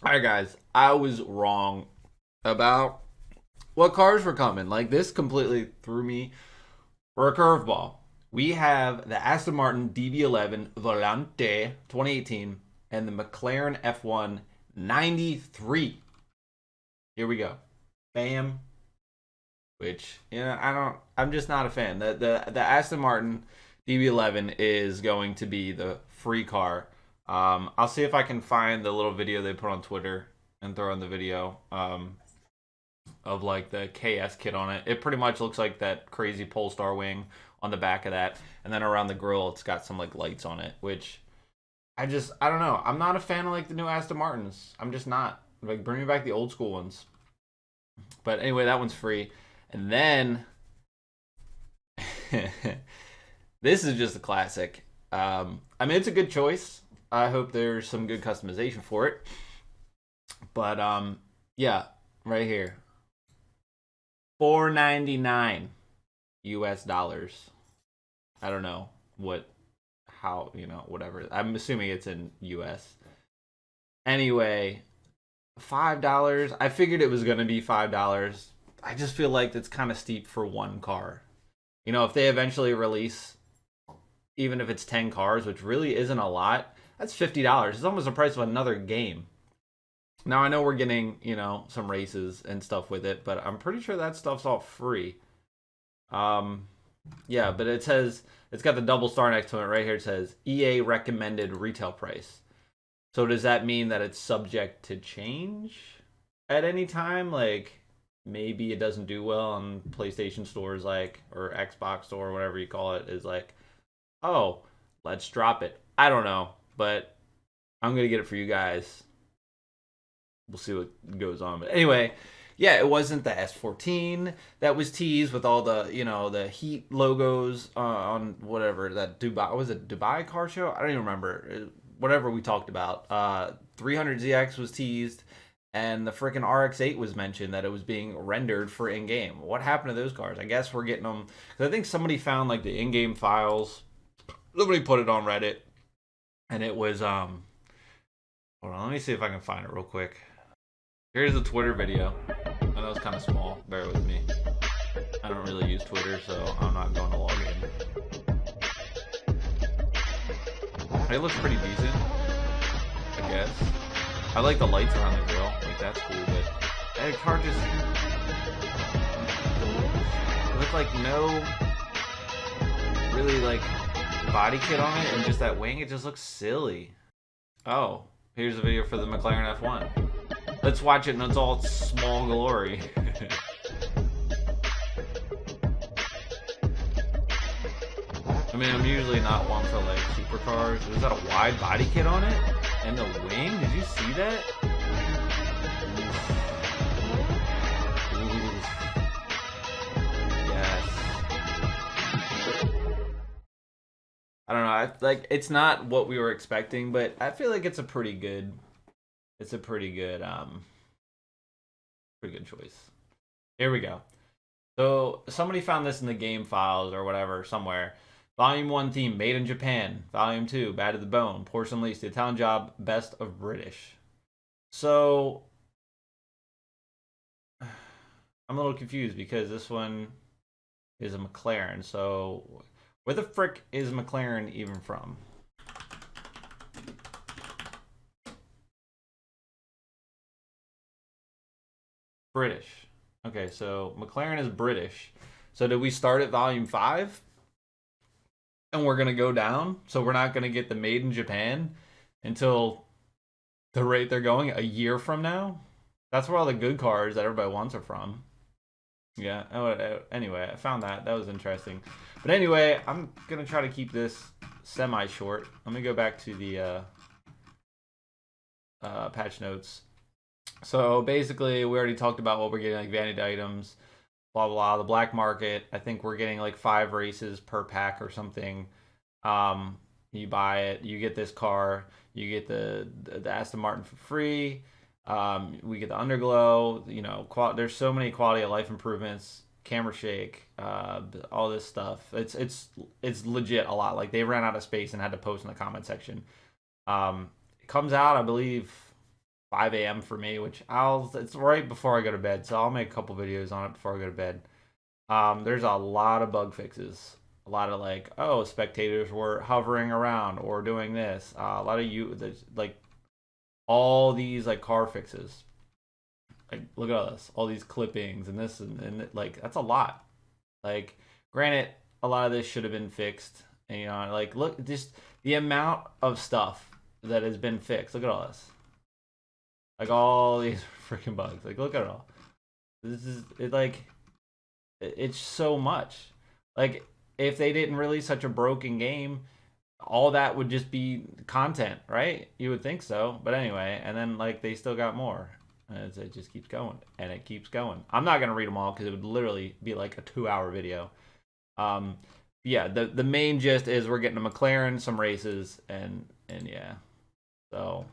All right, guys, I was wrong about what cars were coming. Like, this completely threw me for a curveball. We have the Aston Martin DB11 Volante 2018 and the McLaren F1 93. Here we go. Bam. Which, I'm just not a fan. The Aston Martin DB11 is going to be the free car. I'll see if I can find the little video they put on Twitter and throw in the video of like the KS kit on it. It pretty much looks like that crazy Polestar wing on the back of that, and then around the grill, it's got some like lights on it. Which I don't know. I'm not a fan of like the new Aston Martins. I'm just not. Like, bring me back the old school ones. But anyway, that one's free, and then this is just a classic. I mean, it's a good choice. I hope there's some good customization for it. But yeah, right here, $499 US dollars. I don't know how, whatever. I'm assuming it's in US. Anyway, $5. I figured it was gonna be $5. I just feel like it's kind of steep for one car. If they eventually release, even if it's 10 cars, which really isn't a lot, that's $50. It's almost the price of another game. Now I know we're getting, some races and stuff with it, but I'm pretty sure that stuff's all free. Yeah, but it says it's got the double star next to it right here. It says EA recommended retail price. So does that mean that it's subject to change at any time? Like, maybe it doesn't do well on PlayStation stores, like, or Xbox store, or whatever you call it, is like, oh, let's drop it. I don't know, but I'm gonna get it for you guys. We'll see what goes on. But anyway, yeah, it wasn't the S14 that was teased with all the the Heat logos on whatever that Dubai was, it Dubai car show. I don't even remember. Whatever we talked about. 300ZX was teased, and the freaking RX-8 was mentioned that it was being rendered for in-game. What happened to those cars? I guess we're getting them because I think somebody found like the in-game files. Somebody put it on Reddit, and it was hold on, let me see if I can find it real quick. Here's a Twitter video. I know it's kind of small. Bear with me. I don't really use Twitter, so I'm not going to log in. It looks pretty decent, I guess. I like the lights around the grill. Like, that's cool, but that car just looked like no really like body kit on it, and just that wing, it just looks silly. Oh, here's a video for the McLaren F1. Let's watch it in its all small glory. I mean, I'm usually not one for like supercars. Is that a wide body kit on it? And the wing? Did you see that? Oof. Yes. I don't know. It's not what we were expecting, but I feel like it's a pretty good pretty good choice. Here we go. So somebody found this in the game files or whatever somewhere. Volume 1 theme made in Japan. Volume 2 Bad to the Bone. Portion Least. The Italian Job. Best of British. So I'm a little confused because this one is a McLaren. So where the frick is McLaren even from? British. Okay, so McLaren is British. So did we start at volume 5? And we're going to go down? So we're not going to get the made in Japan until the rate they're going a year from now? That's where all the good cars that everybody wants are from. Yeah, anyway, I found that. That was interesting. But anyway, I'm going to try to keep this semi-short. Let me go back to the patch notes. So basically, we already talked about what we're getting, like vanity items, blah, blah, blah. The black market, I think we're getting like 5 races per pack or something. You buy it, you get this car, you get the Aston Martin for free. We get the underglow. There's so many quality of life improvements, camera shake, all this stuff. It's legit a lot. Like, they ran out of space and had to post in the comment section. It comes out, I believe, 5 a.m. for me, which it's right before I go to bed, so I'll make a couple videos on it before I go to bed. There's a lot of bug fixes. A lot of like, oh, spectators were hovering around or doing this. A lot of there's like all these like car fixes. Like, look at all this, all these clippings and this and like that's a lot. Like, granted, a lot of this should have been fixed. And, you know, like look, just the amount of stuff that has been fixed. Look at all this. Like all these freaking bugs. Like, look at it all. This is it. Like, it's so much. Like, if they didn't release such a broken game, all that would just be content, right? You would think so. But anyway, and then like they still got more. And it just keeps going and it keeps going. I'm not gonna read them all because it would literally be like a 2-hour video. Yeah, the main gist is we're getting a McLaren, some races, and yeah. So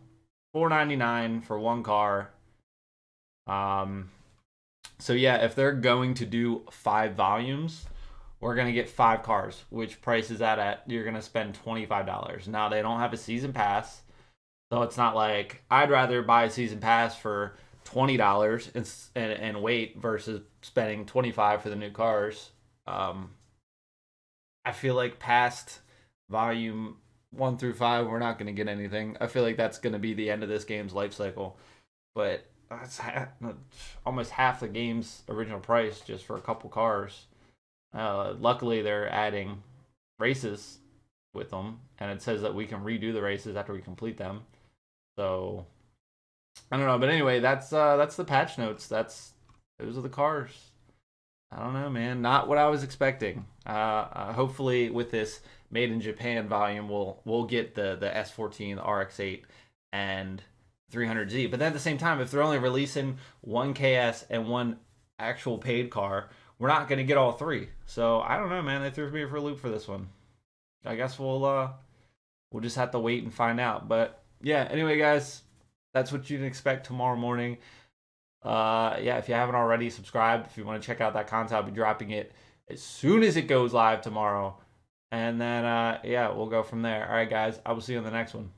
$4.99 for one car. So yeah, if they're going to do 5 volumes, we're gonna get 5 cars. Which price is that at? You're gonna spend $25. Now they don't have a season pass, so it's not like I'd rather buy a season pass for $20 and wait versus spending $25 for the new cars. I feel like past volume 1 through 5, we're not going to get anything. I feel like that's going to be the end of this game's life cycle. But that's almost half the game's original price just for a couple cars. Luckily, they're adding races with them, and it says that we can redo the races after we complete them. So I don't know, but anyway, that's the patch notes. Those are the cars. I don't know, man. Not what I was expecting. Hopefully, with this Made in Japan volume, we'll get the S14, the RX-8, and 300Z. But then at the same time, if they're only releasing one KS and one actual paid car, we're not going to get all 3. So I don't know, man. They threw me for a loop for this one. I guess we'll just have to wait and find out. But yeah, anyway, guys, that's what you can expect tomorrow morning. Yeah, if you haven't already, subscribe. If you want to check out that content, I'll be dropping it as soon as it goes live tomorrow. And then, yeah, we'll go from there. All right, guys, I will see you on the next one.